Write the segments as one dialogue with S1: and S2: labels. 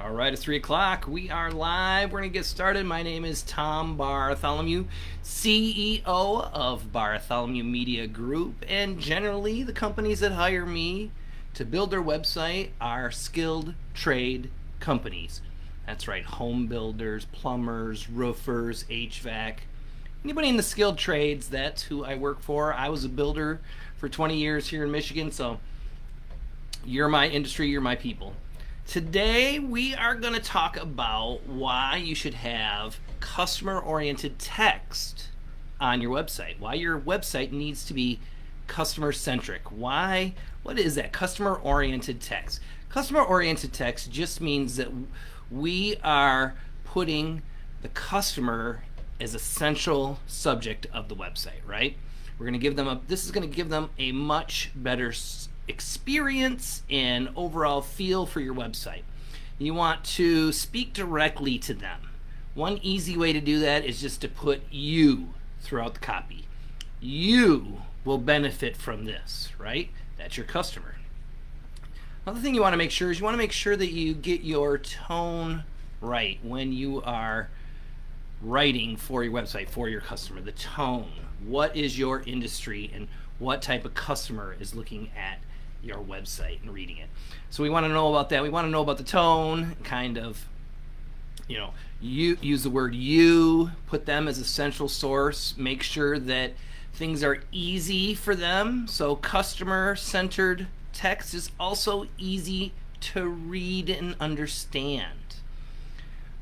S1: All right, it's 3 o'clock. We are live. We're going to get started. My name is Tom Bartholomew, CEO of Bartholomew Media Group. And generally, the companies that hire me to build their website are skilled trade companies. That's right, home builders, plumbers, roofers, HVAC. Anybody in the skilled trades, that's who I work for. I was a builder for 20 years here in Michigan, so you're my industry, you're my people. Today we are going to talk about why you should have customer-oriented text on your website. Why your website needs to be customer-centric. Why? What is that? Customer-oriented text. Customer-oriented text just means that we are putting the customer as a central subject of the website, right? We're going to give them this is going to give them a much better experience and overall feel for your website. You want to speak directly to them. One easy way to do that is just to put you throughout the copy. You will benefit from this, right? That's your customer. Another thing you want to make sure is you want to make sure that you get your tone right when you are writing for your website for your customer. The tone. What is your industry and what type of customer is looking at your website and reading it? So we want to know about that. We want to know about the tone, kind of, you use the word you, put them as a central source, make sure that things are easy for them. So customer-centered text is also easy to read and understand.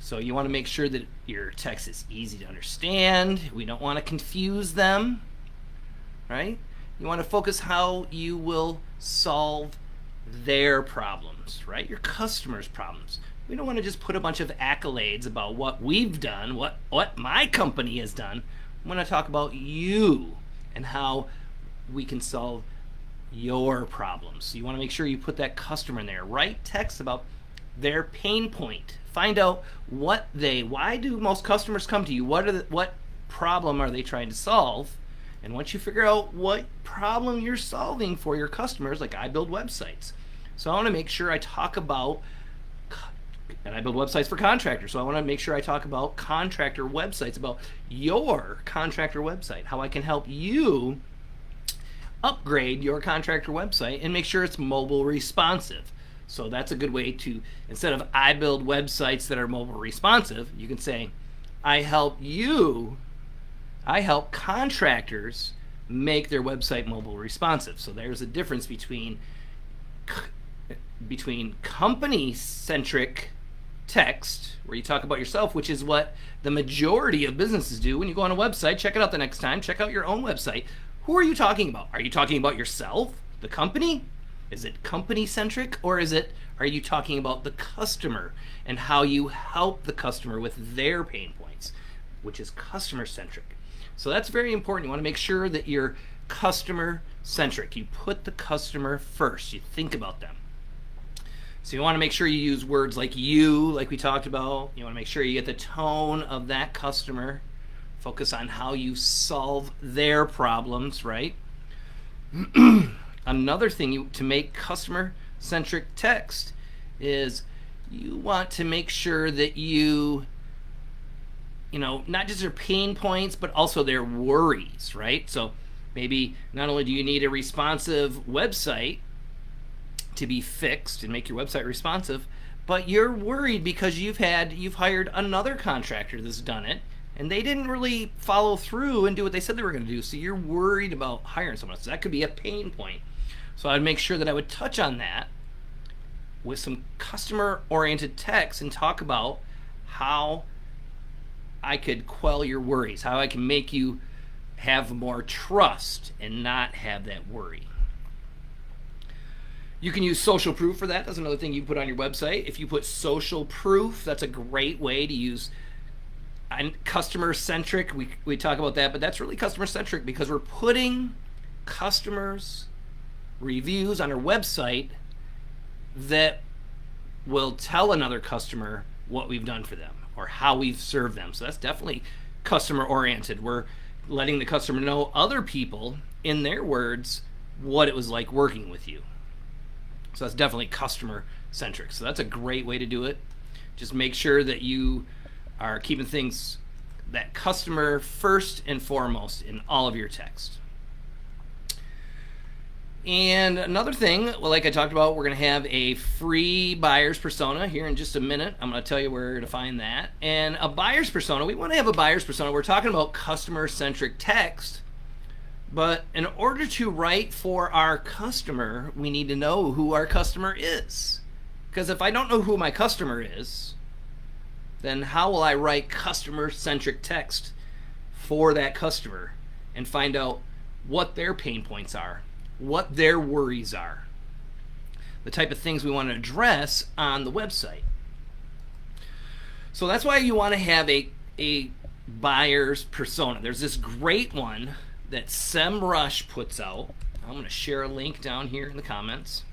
S1: So you want to make sure that your text is easy to understand. We don't want to confuse them, right? You want to focus how you will solve their problems, right? Your customers' problems. We don't want to just put a bunch of accolades about what we've done, what my company has done. I want to talk about you and how we can solve your problems. So you want to make sure you put that customer in there. Write text about their pain point. Find out why do most customers come to you? What problem are they trying to solve? And once you figure out what problem you're solving for your customers, like I build websites. So I want to make sure I talk about, and I build websites for contractors, so I want to make sure I talk about contractor websites, about your contractor website, how I can help you upgrade your contractor website and make sure it's mobile responsive. So that's a good way to, instead of I build websites that are mobile responsive, you can say, I help contractors make their website mobile responsive. So there's a difference between company-centric text, where you talk about yourself, which is what the majority of businesses do. When you go on a website, check it out the next time, check out your own website. Who are you talking about? Are you talking about yourself, the company? Is it company-centric, or are you talking about the customer and how you help the customer with their pain points, which is customer-centric? So that's very important. You want to make sure that you're customer-centric. You put the customer first. You think about them. So you want to make sure you use words like you, like we talked about. You want to make sure you get the tone of that customer. Focus on how you solve their problems, right? Another thing to make customer-centric text is you want to make sure that you not just their pain points, but also their worries, right? So maybe not only do you need a responsive website to be fixed and make your website responsive, but you're worried because you've hired another contractor that's done it, and they didn't really follow through and do what they said they were going to do. So you're worried about hiring someone else. So that could be a pain point. So I'd make sure that I would touch on that with some customer-oriented text and talk about how I could quell your worries, how I can make you have more trust and not have that worry. You can use social proof for that. That's another thing you put on your website. If you put social proof, that's a great way to use. And customer-centric, we talk about that, but that's really customer-centric because we're putting customers' reviews on our website that will tell another customer what we've done for them or how we've served them. So that's definitely customer-oriented. We're letting the customer know, other people, in their words, what it was like working with you. So that's definitely customer-centric. So that's a great way to do it. Just make sure that you are keeping things, that customer first and foremost in all of your text. And another thing, well, like I talked about, we're going to have a free buyer's persona here in just a minute. I'm going to tell you where to find that. And a buyer's persona, we want to have a buyer's persona. We're talking about customer-centric text. But in order to write for our customer, we need to know who our customer is. Because if I don't know who my customer is, then how will I write customer-centric text for that customer and find out what their pain points are, what their worries are, the type of things we want to address on the website. So that's why you want to have a buyer's persona. There's this great one that SEMrush puts out. I'm going to share a link down here in the comments.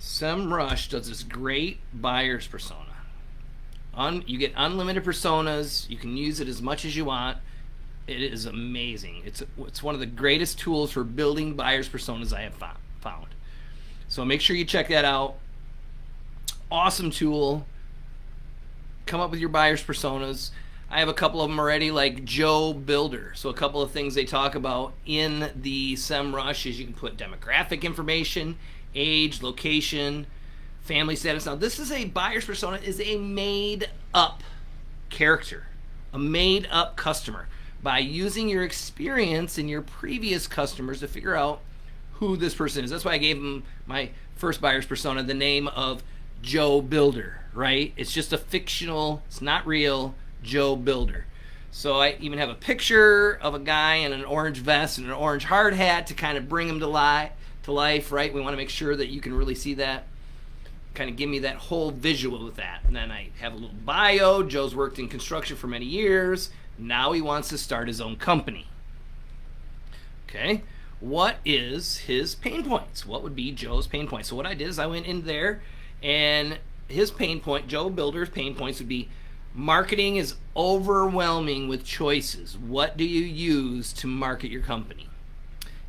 S1: SEMrush does this great buyer's persona. You get unlimited personas. You can use it as much as you want. It is amazing. It's one of the greatest tools for building buyer's personas I have found. So make sure you check that out. Awesome tool. Come up with your buyer's personas. I have a couple of them already, like Joe Builder. So a couple of things they talk about in the SEMrush is you can put demographic information, age, location, family status. Now this is a buyer's persona, is a made up character, a made up customer, by using your experience in your previous customers to figure out who this person is. That's why I gave him my first buyer's persona the name of Joe Builder, right? It's just a fictional, it's not real, Joe Builder. So I even have a picture of a guy in an orange vest and an orange hard hat to kind of bring him to life, right? We want to make sure that you can really see that, kind of give me that whole visual with that. And then I have a little bio. Joe's worked in construction for many years. Now he wants to start his own company. Okay, what is his pain points? What would be Joe's pain points? So what I did is I went in there, and his pain point, Joe Builder's pain points, would be marketing is overwhelming with choices. What do you use to market your company?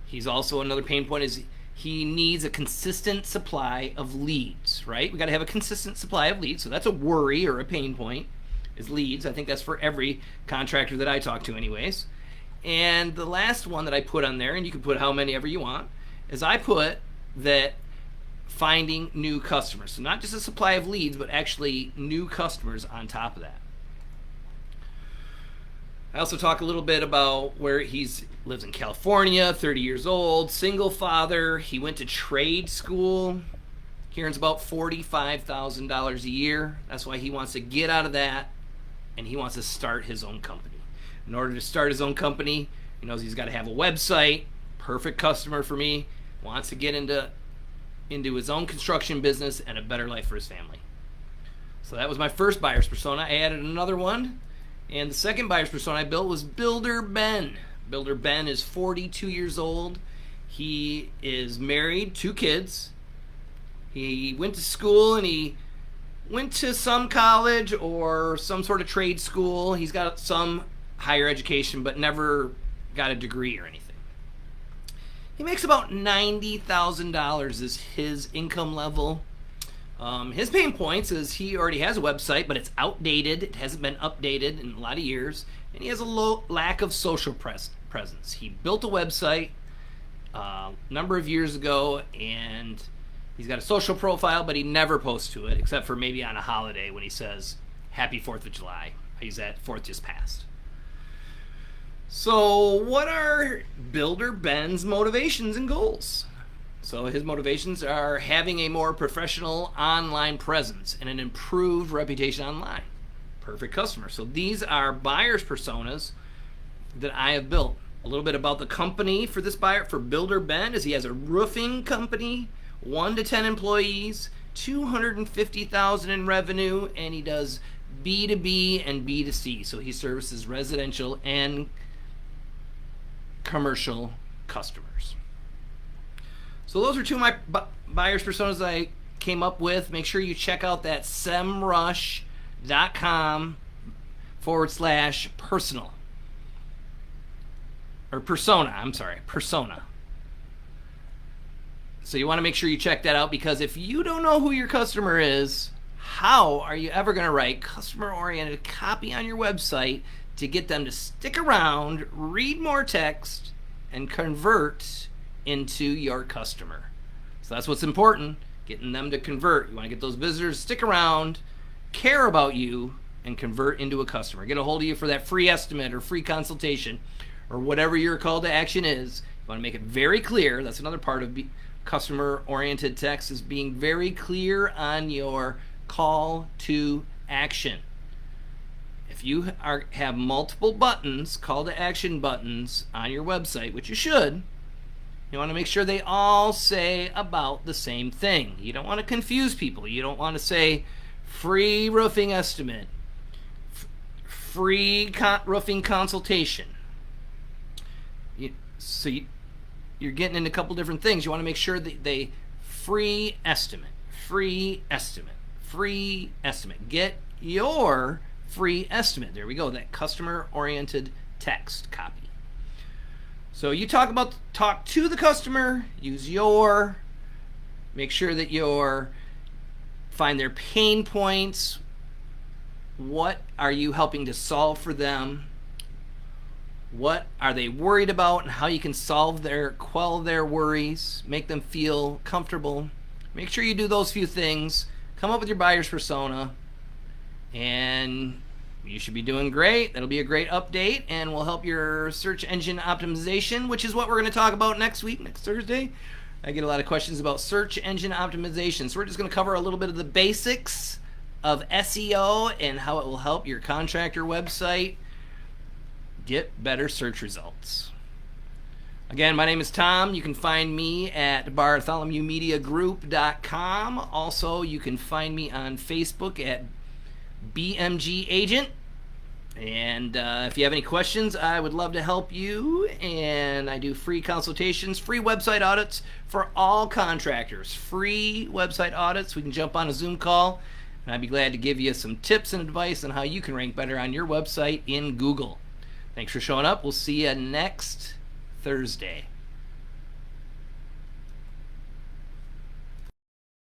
S1: He's also, another pain point is he needs a consistent supply of leads, right? We got to have a consistent supply of leads. So that's a worry or a pain point, is leads. I think that's for every contractor that I talk to anyways. And the last one that I put on there, and you can put how many ever you want, is I put that finding new customers. So not just a supply of leads, but actually new customers on top of that. I also talk a little bit about where lives in California, 30 years old, single father. He went to trade school. He earns about $45,000 a year. That's why he wants to get out of that, and he wants to start his own company. In order to start his own company, he knows he's got to have a website. Perfect customer for me. Wants to get into his own construction business and a better life for his family. So that was my first buyer's persona. I added another one. And the second buyer's persona I built was Builder Ben. Builder Ben is 42 years old. He is married, 2 kids. He went to school, and he went to some college or some sort of trade school. He's got some higher education, but never got a degree or anything. He makes about $90,000 is his income level. His pain points is he already has a website, but it's outdated. It hasn't been updated in a lot of years. And he has a lack of social presence. He built a website a number of years ago, and he's got a social profile, but he never posts to it, except for maybe on a holiday when he says, Happy 4th of July. He's at 4th just passed. So what are Builder Ben's motivations and goals? So his motivations are having a more professional online presence and an improved reputation online. Perfect customer. So these are buyer's personas that I have built. A little bit about the company for this buyer, for Builder Ben, is he has a roofing company, 1 to 10 employees, $250,000 in revenue, and he does B2B and B2C. So he services residential and commercial customers. So those are 2 of my buyer's personas I came up with. Make sure you check out that semrush.com/personal. Or persona, persona. So you want to make sure you check that out, because if you don't know who your customer is, How are you ever going to write customer-oriented copy on your website to get them to stick around, read more text, and convert into your customer? So that's what's important, getting them to convert. You want to get those visitors to stick around, care about you, and convert into a customer. Get a hold of you for that free estimate or free consultation or whatever your call to action is. You want to make it very clear. That's another part of customer-oriented text, is being very clear on your call to action. If you have multiple buttons, call to action buttons on your website, which you should, you want to make sure they all say about the same thing. You don't want to confuse people. You don't want to say free roofing estimate, free roofing consultation. You're getting into a couple different things. You want to make sure that they free estimate, free estimate, free estimate. Get your free estimate. There we go. That customer-oriented text copy. So you talk to the customer, use your, make sure that find their pain points. What are you helping to solve for them? What are they worried about, and how you can quell their worries, make them feel comfortable. Make sure you do those few things. Come up with your buyer's persona, and you should be doing great. That'll be a great update, and will help your search engine optimization, which is what we're going to talk about next week, next Thursday. I get a lot of questions about search engine optimization, so we're just going to cover a little bit of the basics of SEO and how it will help your contractor website get better search results. Again, my name is Tom. You can find me at bartholomewmediagroup.com. Also, you can find me on Facebook at BMG Agent. And if you have any questions, I would love to help you. And I do free consultations, free website audits for all contractors. Free website audits. We can jump on a Zoom call, and I'd be glad to give you some tips and advice on how you can rank better on your website in Google. Thanks for showing up. We'll see you next Thursday.